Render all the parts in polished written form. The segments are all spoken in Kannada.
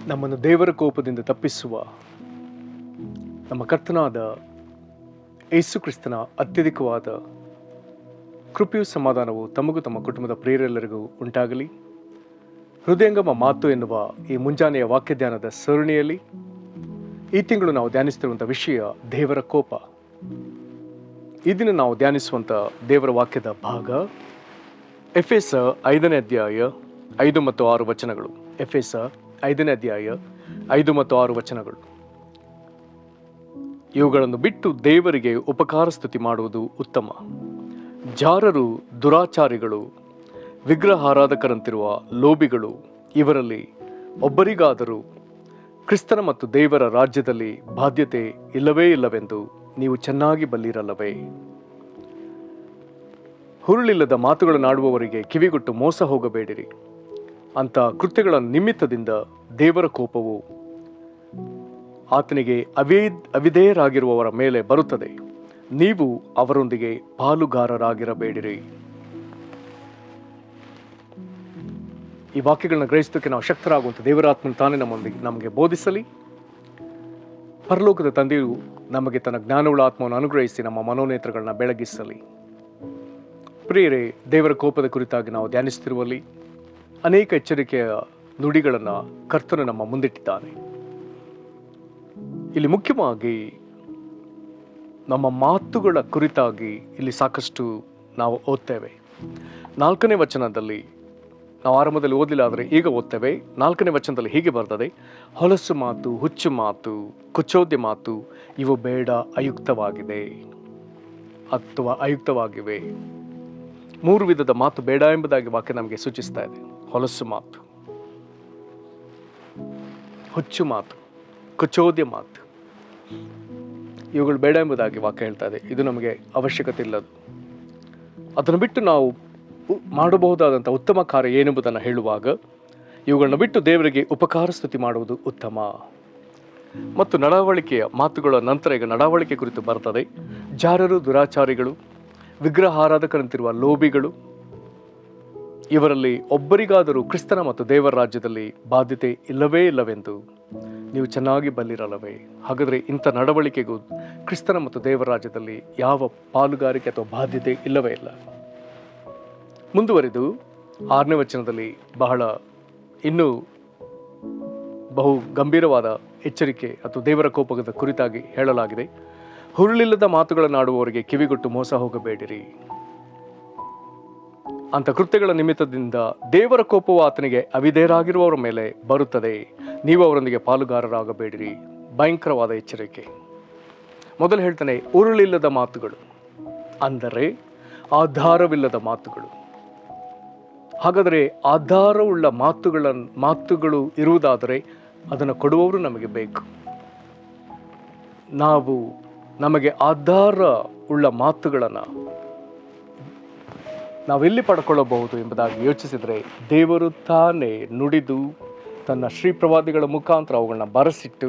ನಮ್ಮನ್ನು ದೇವರ ಕೋಪದಿಂದ ತಪ್ಪಿಸುವ ನಮ್ಮ ಕರ್ತನಾದ ಯೇಸು ಕ್ರಿಸ್ತನ ಅತ್ಯಧಿಕವಾದ ಕೃಪೆಯು ಸಮಾಧಾನವು ತಮಗೂ ತಮ್ಮ ಕುಟುಂಬದ ಪ್ರಿಯರೆಲ್ಲರಿಗೂ ಉಂಟಾಗಲಿ. ಹೃದಯಂಗಮ ಮಾತು ಎನ್ನುವ ಈ ಮುಂಜಾನೆಯ ವಾಕ್ಯ ಧ್ಯಾನದ ಸರಣಿಯಲ್ಲಿ ಈ ತಿಂಗಳು ನಾವು ಧ್ಯಾನಿಸುತ್ತಿರುವಂಥ ವಿಷಯ ದೇವರ ಕೋಪ. ಈ ದಿನ ನಾವು ಧ್ಯಾನಿಸುವಂಥ ದೇವರ ವಾಕ್ಯದ ಭಾಗ ಎಫೆಸ 5ನೇ ಅಧ್ಯಾಯ 5 ಮತ್ತು 6 ವಚನಗಳು. ಎಫೆಸ 5ನೇ ಅಧ್ಯಾಯ 5 ಮತ್ತು 6 ವಚನಗಳು. ಇವುಗಳನ್ನು ಬಿಟ್ಟು ದೇವರಿಗೆ ಉಪಕಾರ ಸ್ತುತಿ ಮಾಡುವುದು ಉತ್ತಮ. ಜಾರರು, ದುರಾಚಾರಿಗಳು, ವಿಗ್ರಹಾರಾಧಕರಂತಿರುವ ಲೋಭಿಗಳು ಇವರಲ್ಲಿ ಒಬ್ಬರಿಗಾದರೂ ಕ್ರಿಸ್ತನ ಮತ್ತು ದೇವರ ರಾಜ್ಯದಲ್ಲಿ ಬಾಧ್ಯತೆ ಇಲ್ಲವೇ ಇಲ್ಲವೆಂದು ನೀವು ಚೆನ್ನಾಗಿ ಬಲ್ಲಿರಲ್ಲವೇ? ಹುರುಳಿಲ್ಲದ ಮಾತುಗಳನ್ನಾಡುವವರಿಗೆ ಕಿವಿಗೊಟ್ಟು ಮೋಸ ಹೋಗಬೇಡಿರಿ. ಅಂಥ ಕೃತ್ಯಗಳ ನಿಮಿತ್ತದಿಂದ ದೇವರ ಕೋಪವು ಆತನಿಗೆ ಅವಿಧೇಯರಾಗಿರುವವರ ಮೇಲೆ ಬರುತ್ತದೆ. ನೀವು ಅವರೊಂದಿಗೆ ಪಾಲುಗಾರರಾಗಿರಬೇಡಿರಿ. ಈ ವಾಕ್ಯಗಳನ್ನ ಗ್ರಹಿಸೋದಕ್ಕೆ ನಾವು ಶಕ್ತರಾಗುವಂಥ ದೇವರಾತ್ಮನ ತಾನೇ ನಮಗೆ ಬೋಧಿಸಲಿ. ಪರಲೋಕದ ತಂದೆಯು ನಮಗೆ ತನ್ನ ಜ್ಞಾನವುಳ್ಳ ಆತ್ಮವನ್ನು ಅನುಗ್ರಹಿಸಿ ನಮ್ಮ ಮನೋನೇತ್ರಗಳನ್ನ ಬೆಳಗಿಸಲಿ. ಪ್ರಿಯರೇ, ದೇವರ ಕೋಪದ ಕುರಿತಾಗಿ ನಾವು ಧ್ಯಾನಿಸುತ್ತಿರುವಲ್ಲಿ ಅನೇಕ ಎಚ್ಚರಿಕೆಯ ನುಡಿಗಳನ್ನು ಕರ್ತನು ನಮ್ಮ ಮುಂದಿಟ್ಟಿದ್ದಾನೆ. ಇಲ್ಲಿ ಮುಖ್ಯವಾಗಿ ನಮ್ಮ ಮಾತುಗಳ ಕುರಿತಾಗಿ ಇಲ್ಲಿ ಸಾಕಷ್ಟು ನಾವು ಓದ್ತೇವೆ. 4ನೇ ವಚನದಲ್ಲಿ ನಾವು ಆರಂಭದಲ್ಲಿ ಓದಲಿಲ್ಲ, ಆದರೆ ಈಗ ಓದ್ತೇವೆ. 4ನೇ ವಚನದಲ್ಲಿ ಹೀಗೆ ಬರ್ತದೆ: ಹೊಲಸು ಮಾತು, ಹುಚ್ಚು ಮಾತು, ಕುಚೋದ್ಯ ಮಾತು ಇವು ಬೇಡ, ಅಯುಕ್ತವಾಗಿದೆ ಅಥವಾ ಅಯುಕ್ತವಾಗಿವೆ. 3 ವಿಧದ ಮಾತು ಬೇಡ ಎಂಬುದಾಗಿ ವಾಕ್ಯ ನಮಗೆ ಸೂಚಿಸ್ತಾ ಇದೆ. ಹೊಲಸು ಮಾತು, ಹುಚ್ಚು ಮಾತು, ಕುಚೋದ್ಯ ಮಾತು ಇವುಗಳು ಬೇಡ ಎಂಬುದಾಗಿ ವಾಕ್ಯ ಹೇಳ್ತಾ ಇದೆ. ಇದು ನಮಗೆ ಅವಶ್ಯಕತೆ ಇಲ್ಲದು. ಅದನ್ನು ಬಿಟ್ಟು ನಾವು ಮಾಡಬಹುದಾದಂಥ ಉತ್ತಮ ಕಾರ್ಯ ಏನೆಂಬುದನ್ನು ಹೇಳುವಾಗ ಇವುಗಳನ್ನ ಬಿಟ್ಟು ದೇವರಿಗೆ ಉಪಕಾರ ಸ್ತುತಿ ಮಾಡುವುದು ಉತ್ತಮ. ಮತ್ತು ನಡವಳಿಕೆಯ ಮಾತುಗಳ ನಂತರ ಈಗ ನಡವಳಿಕೆ ಕುರಿತು ಬರ್ತದೆ. ಜಾರರು, ದುರಾಚಾರಿಗಳು, ವಿಗ್ರಹಾರಾಧಕರಂತಿರುವ ಲೋಭಿಗಳು ಇವರಲ್ಲಿ ಒಬ್ಬರಿಗಾದರೂ ಕ್ರಿಸ್ತನ ಮತ್ತು ದೇವರ ರಾಜ್ಯದಲ್ಲಿ ಬಾಧ್ಯತೆ ಇಲ್ಲವೇ ಇಲ್ಲವೆಂದು ನೀವು ಚೆನ್ನಾಗಿ ಬಲ್ಲಿರಲ್ಲವೇ? ಹಾಗಾದರೆ ಇಂಥ ನಡವಳಿಕೆಗೂ ಕ್ರಿಸ್ತನ ಮತ್ತು ದೇವರ ರಾಜ್ಯದಲ್ಲಿ ಯಾವ ಪಾಲುಗಾರಿಕೆ ಅಥವಾ ಬಾಧ್ಯತೆ ಇಲ್ಲವೇ ಇಲ್ಲ. ಮುಂದುವರಿದು 6ನೇ ವಚನದಲ್ಲಿ ಇನ್ನೂ ಬಹು ಗಂಭೀರವಾದ ಎಚ್ಚರಿಕೆ ಅಥವಾ ದೇವರ ಕೋಪದ ಕುರಿತಾಗಿ ಹೇಳಲಾಗಿದೆ. ಹುರುಳಿಲ್ಲದ ಮಾತುಗಳನ್ನಾಡುವವರಿಗೆ ಕಿವಿಗೊಟ್ಟು ಮೋಸ ಹೋಗಬೇಡಿರಿ. ಅಂಥ ಕೃತ್ಯಗಳ ನಿಮಿತ್ತದಿಂದ ದೇವರ ಕೋಪವು ಆತನಿಗೆ ಅವಿಧೇಯರಾಗಿರುವವರ ಮೇಲೆ ಬರುತ್ತದೆ. ನೀವು ಅವರೊಂದಿಗೆ ಪಾಲುಗಾರರಾಗಬೇಡಿರಿ. ಭಯಂಕರವಾದ ಎಚ್ಚರಿಕೆ. ಮೊದಲು ಹೇಳ್ತಾನೆ, ಹುರುಳಿಲ್ಲದ ಮಾತುಗಳು ಅಂದರೆ ಆಧಾರವಿಲ್ಲದ ಮಾತುಗಳು. ಹಾಗಾದರೆ ಆಧಾರವುಳ್ಳ ಮಾತುಗಳು ಇರುವುದಾದರೆ ಅದನ್ನು ಕೊಡುವವರು ನಮಗೆ ಬೇಕು. ನಮಗೆ ಆಧಾರ ಉಳ್ಳ ಮಾತುಗಳನ್ನು ನಾವೆಲ್ಲಿ ಪಡ್ಕೊಳ್ಳಬಹುದು ಎಂಬುದಾಗಿ ಯೋಚಿಸಿದರೆ, ದೇವರು ತಾನೇ ನುಡಿದು ತನ್ನ ಶ್ರೀಪ್ರವಾದಿಗಳ ಮುಖಾಂತರ ಅವುಗಳನ್ನ ಬರೆಸಿಟ್ಟು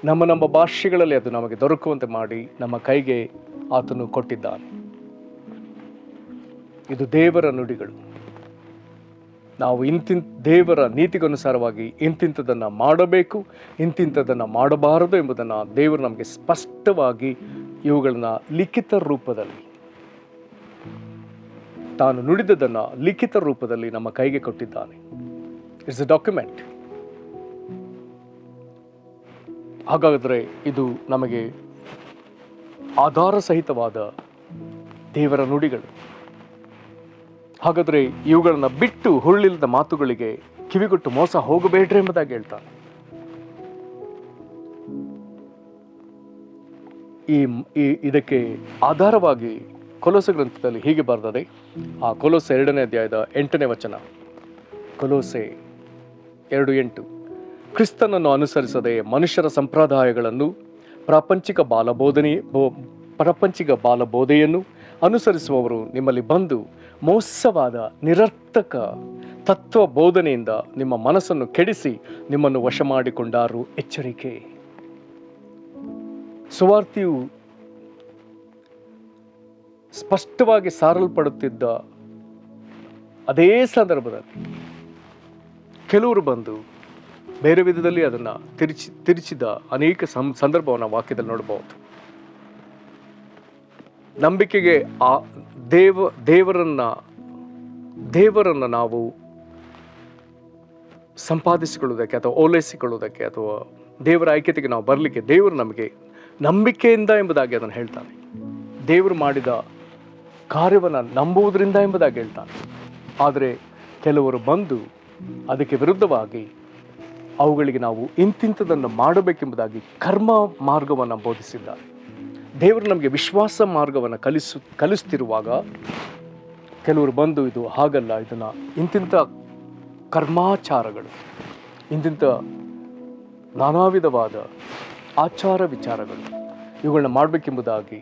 ನಮ್ಮ ಭಾಷೆಗಳಲ್ಲಿ ಅದು ನಮಗೆ ದೊರಕುವಂತೆ ಮಾಡಿ ನಮ್ಮ ಕೈಗೆ ಆತನು ಕೊಟ್ಟಿದ್ದಾನೆ. ಇದು ದೇವರ ನುಡಿಗಳು. ನಾವು ದೇವರ ನೀತಿಗನುಸಾರವಾಗಿ ಇಂತಿಂಥದನ್ನು ಮಾಡಬೇಕು, ಇಂತಿಂಥದನ್ನು ಮಾಡಬಾರದು ಎಂಬುದನ್ನು ದೇವರು ನಮಗೆ ಸ್ಪಷ್ಟವಾಗಿ ಇವುಗಳನ್ನ ಲಿಖಿತ ರೂಪದಲ್ಲಿ, ತಾನು ನುಡಿದದನ್ನು ಲಿಖಿತ ರೂಪದಲ್ಲಿ ನಮ್ಮ ಕೈಗೆ ಕೊಟ್ಟಿದ್ದಾನೆ. It's A document. ಹಾಗಾದರೆ ಇದು ನಮಗೆ ಆಧಾರ ಸಹಿತವಾದ ದೇವರ ನುಡಿಗಳು. ಹಾಗಾದರೆ ಇವುಗಳನ್ನ ಬಿಟ್ಟು ಹುರುಳಿಲ್ಲದ ಮಾತುಗಳಿಗೆ ಕಿವಿಗೊಟ್ಟು ಮೋಸ ಹೋಗಬೇಡ್ರಿ ಎಂಬುದಾಗಿ ಹೇಳ್ತಾನೆ. ಇದಕ್ಕೆ ಆಧಾರವಾಗಿ ಕೊಲೋಸೆ ಗ್ರಂಥದಲ್ಲಿ ಹೀಗೆ ಬರ್ತದೆ. ಆ ಕೊಲೋಸೆ 2ನೇ ಅಧ್ಯಾಯದ 8ನೇ ವಚನ. ಕೊಲೋಸೆ 2:8. ಕ್ರಿಸ್ತನನ್ನು ಅನುಸರಿಸದೆ ಮನುಷ್ಯರ ಸಂಪ್ರದಾಯಗಳನ್ನು ಪ್ರಾಪಂಚಿಕ ಬಾಲಬೋಧೆಯನ್ನು ಅನುಸರಿಸುವವರು ನಿಮ್ಮಲ್ಲಿ ಬಂದು ಮೋಸವಾದ ನಿರರ್ಥಕ ತತ್ವ ಬೋಧನೆಯಿಂದ ನಿಮ್ಮ ಮನಸ್ಸನ್ನು ಕೆಡಿಸಿ ನಿಮ್ಮನ್ನು ವಶ ಮಾಡಿಕೊಂಡಾರು. ಎಚ್ಚರಿಕೆ. ಸುವಾರ್ತೆಯು ಸ್ಪಷ್ಟವಾಗಿ ಸಾರಲ್ಪಡುತ್ತಿದ್ದ ಅದೇ ಸಂದರ್ಭದಲ್ಲಿ ಕೆಲವರು ಬಂದು ಬೇರೆ ವಿಧದಲ್ಲಿ ಅದನ್ನು ತಿರುಚಿದ ಅನೇಕ ಸಂದರ್ಭವನ್ನು ವಾಕ್ಯದಲ್ಲಿ ನೋಡಬಹುದು. ನಂಬಿಕೆಗೆ ಆ ದೇವರನ್ನು ನಾವು ಸಂಪಾದಿಸಿಕೊಳ್ಳುವುದಕ್ಕೆ ಅಥವಾ ಓಲೈಸಿಕೊಳ್ಳುವುದಕ್ಕೆ ಅಥವಾ ದೇವರ ಐಕ್ಯತೆಗೆ ನಾವು ಬರಲಿಕ್ಕೆ ದೇವರು ನಮಗೆ ನಂಬಿಕೆಯಿಂದ ಎಂಬುದಾಗಿ ಅದನ್ನು ಹೇಳ್ತಾನೆ. ದೇವರು ಮಾಡಿದ ಕಾರ್ಯವನ್ನು ನಂಬುವುದರಿಂದ ಎಂಬುದಾಗಿ ಹೇಳ್ತಾನೆ. ಆದರೆ ಕೆಲವರು ಬಂದು ಅದಕ್ಕೆ ವಿರುದ್ಧವಾಗಿ ಅವುಗಳಿಗೆ ನಾವು ಇಂತಿಂಥದನ್ನು ಮಾಡಬೇಕೆಂಬುದಾಗಿ ಕರ್ಮ ಮಾರ್ಗವನ್ನು ಬೋಧಿಸಿದ್ದಾರೆ. ದೇವರು ನಮಗೆ ವಿಶ್ವಾಸ ಮಾರ್ಗವನ್ನು ಕಲಿಸ್ತಿರುವಾಗ ಕೆಲವರು ಬಂದು ಇದು ಹಾಗಲ್ಲ, ಇದನ್ನು ಇಂತಿಂಥ ಕರ್ಮಾಚಾರಗಳು, ಇಂತಿಂಥ ನಾನಾ ವಿಧವಾದ ಆಚಾರ ವಿಚಾರಗಳು ಇವುಗಳನ್ನ ಮಾಡಬೇಕೆಂಬುದಾಗಿ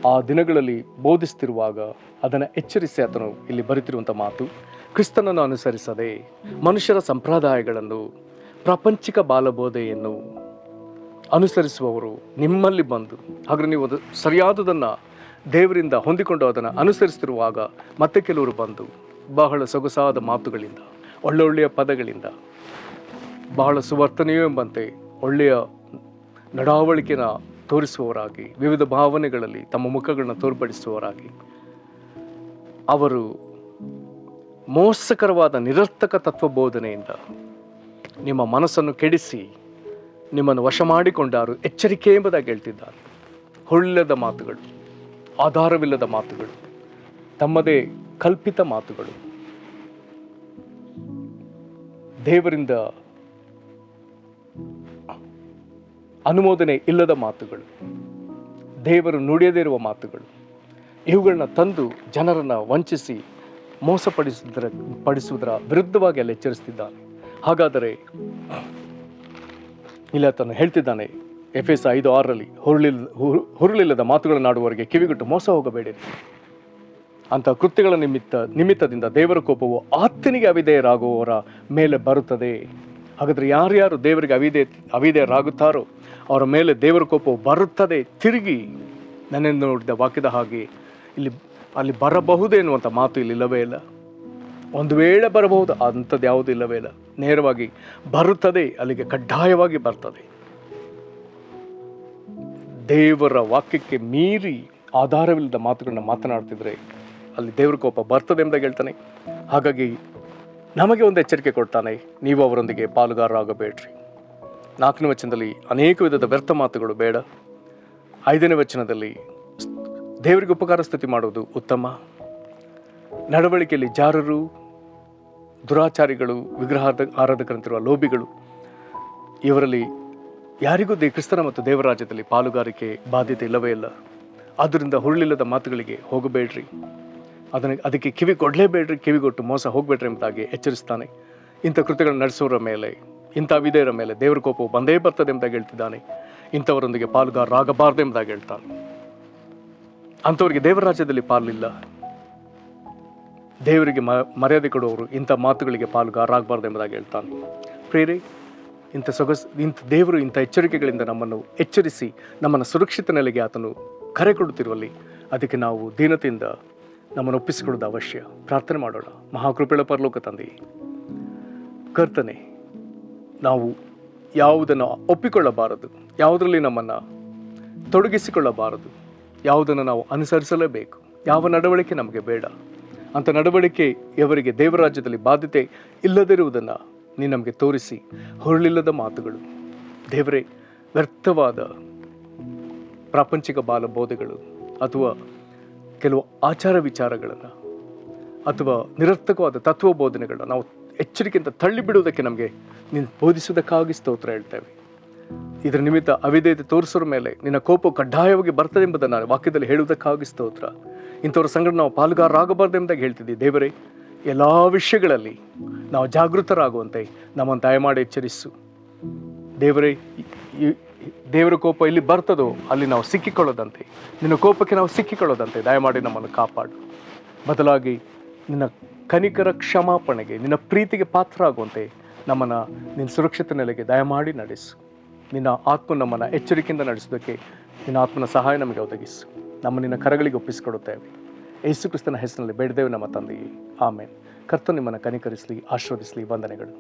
ಆ ದಿನಗಳಲ್ಲಿ ಬೋಧಿಸ್ತಿರುವಾಗ ಅದನ್ನು ಎಚ್ಚರಿಸಿ ಆತನು ಇಲ್ಲಿ ಬರೀತಿರುವಂಥ ಮಾತು, ಕ್ರಿಸ್ತನನ್ನು ಅನುಸರಿಸದೆ ಮನುಷ್ಯರ ಸಂಪ್ರದಾಯಗಳನ್ನು ಪ್ರಾಪಂಚಿಕ ಬಾಲಬೋಧೆಯನ್ನು ಅನುಸರಿಸುವವರು ನಿಮ್ಮಲ್ಲಿ ಬಂದು, ಹಾಗೆ ನೀವು ಅದು ಸರಿಯಾದದನ್ನು ದೇವರಿಂದ ಹೊಂದಿಕೊಂಡು ಅದನ್ನು ಅನುಸರಿಸ್ತಿರುವಾಗ ಮತ್ತೆ ಕೆಲವರು ಬಂದು ಬಹಳ ಸೊಗಸಾದ ಮಾತುಗಳಿಂದ, ಒಳ್ಳೊಳ್ಳೆಯ ಪದಗಳಿಂದ, ಬಹಳ ಸುವರ್ತನೆಯೋ ಎಂಬಂತೆ ಒಳ್ಳೆಯ ನಡಾವಳಿಕೆನ ತೋರಿಸುವವರಾಗಿ, ವಿವಿಧ ಭಾವನೆಗಳಲ್ಲಿ ತಮ್ಮ ಮುಖಗಳನ್ನ ತೋರ್ಪಡಿಸುವವರಾಗಿ, ಅವರು ಮೋಸಕರವಾದ ನಿರರ್ಥಕ ತತ್ವಬೋಧನೆಯಿಂದ ನಿಮ್ಮ ಮನಸ್ಸನ್ನು ಕೆಡಿಸಿ ನಿಮ್ಮನ್ನು ವಶ ಮಾಡಿಕೊಂಡಾರು ಎಚ್ಚರಿಕೆ ಎಂಬುದಾಗಿ ಹೇಳ್ತಿದ್ದಾರೆ. ಹೊಳ್ಳೆದ ಮಾತುಗಳು, ಆಧಾರವಿಲ್ಲದ ಮಾತುಗಳು, ತಮ್ಮದೇ ಕಲ್ಪಿತ ಮಾತುಗಳು, ದೇವರಿಂದ ಅನುಮೋದನೆ ಇಲ್ಲದ ಮಾತುಗಳು, ದೇವರು ನುಡಿಯದೇ ಇರುವ ಮಾತುಗಳು, ಇವುಗಳನ್ನ ತಂದು ಜನರನ್ನು ವಂಚಿಸಿ ಮೋಸಪಡಿಸುವುದರ ವಿರುದ್ಧವಾಗಿ ಅಲ್ಲಿ ಎಚ್ಚರಿಸ್ತಿದ್ದಾನೆ. ಹಾಗಾದರೆ ಇಲ್ಲ ತನ್ನ ಹೇಳ್ತಿದ್ದಾನೆ ಎಫೆಸ 5:6 ಹುರುಳಿಲ್ಲದ ಮಾತುಗಳನ್ನಾಡುವವರಿಗೆ ಕಿವಿಗೊಟ್ಟು ಮೋಸ ಹೋಗಬೇಡಿರಿ. ಅಂಥ ಕೃತ್ಯಗಳ ನಿಮಿತ್ತದಿಂದ ದೇವರ ಕೋಪವು ಆತನಿಗೆ ಅವಿಧೇಯರಾಗುವವರ ಮೇಲೆ ಬರುತ್ತದೆ. ಹಾಗಾದರೆ ಯಾರ್ಯಾರು ದೇವರಿಗೆ ಅವಿಧೇಯರಾಗುತ್ತಾರೋ ಅವರ ಮೇಲೆ ದೇವರ ಕೋಪವು ಬರುತ್ತದೆ. ತಿರುಗಿ ನನ್ನೆಂದು ನೋಡಿದ ವಾಕ್ಯದ ಹಾಗೆ ಅಲ್ಲಿ ಬರಬಹುದು ಎನ್ನುವಂಥ ಮಾತು ಇಲ್ಲಿ ಇಲ್ಲವೇ ಇಲ್ಲ. ಒಂದು ವೇಳೆ ಬರಬಹುದು, ಅಂಥದ್ದು ಯಾವುದೂ ಇಲ್ಲವೇ ಇಲ್ಲ. ನೇರವಾಗಿ ಬರುತ್ತದೆ, ಅಲ್ಲಿಗೆ ಕಡ್ಡಾಯವಾಗಿ ಬರ್ತದೆ. ದೇವರ ವಾಕ್ಯಕ್ಕೆ ಮೀರಿ ಆಧಾರವಿಲ್ಲದ ಮಾತುಗಳನ್ನ ಮಾತನಾಡ್ತಿದ್ರೆ ಅಲ್ಲಿ ದೇವರ ಕೋಪ ಬರ್ತದೆ ಎಂಬುದಾಗಿ ಹೇಳ್ತಾನೆ. ಹಾಗಾಗಿ ನಮಗೆ ಒಂದು ಎಚ್ಚರಿಕೆ ಕೊಡ್ತಾನೆ, ನೀವು ಅವರೊಂದಿಗೆ ಪಾಲುಗಾರರಾಗಬೇಡ್ರಿ. 4ನೇ ವಚನದಲ್ಲಿ ಅನೇಕ ವಿಧದ ವ್ಯರ್ಥ ಮಾತುಗಳು ಬೇಡ. 5ನೇ ವಚನದಲ್ಲಿ ದೇವರಿಗೆ ಉಪಕಾರ ಸ್ತುತಿ ಮಾಡುವುದು ಉತ್ತಮ. ನಡವಳಿಕೆಯಲ್ಲಿ ಜಾರರು, ದುರಾಚಾರಿಗಳು, ವಿಗ್ರಹ ಆರಾಧಕರಂತಿರುವ ಲೋಭಿಗಳು, ಇವರಲ್ಲಿ ಯಾರಿಗೂ ಕ್ರಿಸ್ತನ ಮತ್ತು ದೇವರ ರಾಜ್ಯದಲ್ಲಿ ಪಾಲುಗಾರಿಕೆ ಬಾಧ್ಯತೆ ಇಲ್ಲವೇ ಇಲ್ಲ. ಆದ್ದರಿಂದ ಹುರುಳಿಲ್ಲದ ಮಾತುಗಳಿಗೆ ಹೋಗಬೇಡ್ರಿ, ಅದಕ್ಕೆ ಕಿವಿ ಕೊಡಲೇಬೇಡ್ರಿ, ಕಿವಿಗೊಟ್ಟು ಮೋಸ ಹೋಗಬೇಡ್ರಿ ಎಂಬುದಾಗಿ ಎಚ್ಚರಿಸ್ತಾನೆ. ಇಂಥ ಕೃತ್ಯಗಳನ್ನು ನಡೆಸೋರ ಮೇಲೆ, ಇಂಥ ವಿಧೇಯರ ಮೇಲೆ ದೇವರ ಕೋಪವು ಬಂದೇ ಬರ್ತದೆ ಎಂಬುದಾಗಿ ಹೇಳ್ತಿದ್ದಾನೆ. ಇಂಥವರೊಂದಿಗೆ ಪಾಲುಗಾರರಾಗಬಾರ್ದು ಎಂಬುದಾಗಿ ಹೇಳ್ತಾನೆ. ಅಂಥವರಿಗೆ ದೇವರ ರಾಜ್ಯದಲ್ಲಿ ಪಾಲಿಲ್ಲ. ದೇವರಿಗೆ ಮರ್ಯಾದೆ ಕೊಡುವವರು ಇಂಥ ಮಾತುಗಳಿಗೆ ಪಾಲುಗಾರರಾಗಬಾರ್ದು ಎಂಬುದಾಗಿ ಹೇಳ್ತಾನೆ. ಪ್ರೇರೆ, ಇಂಥ ದೇವರು ಇಂಥ ಎಚ್ಚರಿಕೆಗಳಿಂದ ನಮ್ಮನ್ನು ಎಚ್ಚರಿಸಿ ನಮ್ಮನ್ನು ಸುರಕ್ಷಿತ ನೆಲೆಗೆ ಆತನು ಕರೆ ಕೊಡುತ್ತಿರುವಲ್ಲಿ ಅದಕ್ಕೆ ನಾವು ದೀನತೆಯಿಂದ ನಮ್ಮನ್ನು ಒಪ್ಪಿಸಿಕೊಳ್ಳೋದು ಅವಶ್ಯ. ಪ್ರಾರ್ಥನೆ ಮಾಡೋಣ. ಮಹಾಕೃಪೆಯ ಪರಲೋಕ ತಂದೆಯೇ, ಕರ್ತನೆ, ನಾವು ಯಾವುದನ್ನು ಒಪ್ಪಿಕೊಳ್ಳಬಾರದು, ಯಾವುದರಲ್ಲಿ ನಮ್ಮನ್ನು ತೊಡಗಿಸಿಕೊಳ್ಳಬಾರದು, ಯಾವುದನ್ನು ನಾವು ಅನುಸರಿಸಲೇಬೇಕು, ಯಾವ ನಡವಳಿಕೆ ನಮಗೆ ಬೇಡ. ಅಂಥ ನಡವಳಿಕೆಯವರಿಗೆ ದೇವರ ರಾಜ್ಯದಲ್ಲಿ ಬಾಧ್ಯತೆ ಇಲ್ಲದಿರುವುದನ್ನು ನೀನು ನಮಗೆ ತೋರಿಸಿ, ಹೊರಳಿಲ್ಲದ ಮಾತುಗಳು, ದೇವರೇ, ವ್ಯರ್ಥವಾದ ಪ್ರಾಪಂಚಿಕ ಬಾಲಬೋಧೆಗಳು ಅಥವಾ ಕೆಲವು ಆಚಾರ ವಿಚಾರಗಳನ್ನು ಅಥವಾ ನಿರರ್ಥಕವಾದ ತತ್ವಬೋಧನೆಗಳನ್ನ ನಾವು ಎಚ್ಚರಿಕೆಯಿಂದ ತಳ್ಳಿಬಿಡುವುದಕ್ಕೆ ನಮಗೆ ನೀನು ಬೋಧಿಸುವುದಕ್ಕಾಗಿ ಸ್ತೋತ್ರ ಹೇಳ್ತೇವೆ. ಇದರ ನಿಮಿತ್ತ ಅವಿಧೇಯತೆ ತೋರಿಸೋರ ಮೇಲೆ ನಿನ್ನ ಕೋಪ ಕಡ್ಡಾಯವಾಗಿ ಬರ್ತದೆ ಎಂಬುದನ್ನು ವಾಕ್ಯದಲ್ಲಿ ಹೇಳುವುದಕ್ಕಾಗಿ ಸ್ತೋತ್ರ. ಇಂಥವ್ರ ಸಂಗಡ ನಾವು ಪಾಲುಗಾರರಾಗಬಾರ್ದು ಎಂಬುದಾಗಿ ಹೇಳ್ತಿದ್ದೀವಿ. ದೇವರೇ, ಎಲ್ಲ ವಿಷಯಗಳಲ್ಲಿ ನಾವು ಜಾಗೃತರಾಗುವಂತೆ ನಮ್ಮನ್ನು ದಯಮಾಡಿ ಎಚ್ಚರಿಸು. ದೇವರೇ, ದೇವರ ಕೋಪ ಎಲ್ಲಿ ಬರ್ತದೋ ಅಲ್ಲಿ ನಾವು ಸಿಕ್ಕಿಕೊಳ್ಳೋದಂತೆ, ನಿನ್ನ ಕೋಪಕ್ಕೆ ನಾವು ಸಿಕ್ಕಿಕೊಳ್ಳೋದಂತೆ ದಯಮಾಡಿ ನಮ್ಮನ್ನು ಕಾಪಾಡು. ಬದಲಾಗಿ ನಿನ್ನ ಕನಿಕರ ಕ್ಷಮಾಪಣೆಗೆ, ನಿನ್ನ ಪ್ರೀತಿಗೆ ಪಾತ್ರ ಆಗುವಂತೆ ನಮ್ಮನ್ನು ನಿನ್ನ ಸುರಕ್ಷಿತ ನೆಲೆಗೆ ದಯಮಾಡಿ ನಡೆಸು. ನಿನ್ನ ಆತ್ಮ ನಮ್ಮನ್ನು ಎಚ್ಚರಿಕೆಯಿಂದ ನಡೆಸೋದಕ್ಕೆ ನಿನ್ನ ಆತ್ಮನ ಸಹಾಯ ನಮಗೆ ಒದಗಿಸು. ನಮ್ಮ ನಿನ್ನ ಕರಗಳಿಗೆ ಒಪ್ಪಿಸಿಕೊಡುತ್ತೇವೆ. ಯೇಸು ಕ್ರಿಸ್ತನ ಹೆಸರಿನಲ್ಲಿ ಬೇಡದೇವೆ ನಮ್ಮ ತಂದೆಯೇ, ಆಮೇನ್. ಕರ್ತನು ನಿಮ್ಮನ್ನು ಕನಿಕರಿಸಲಿ, ಆಶೀರ್ವದಿಸಲಿ. ವಂದನೆಗಳು.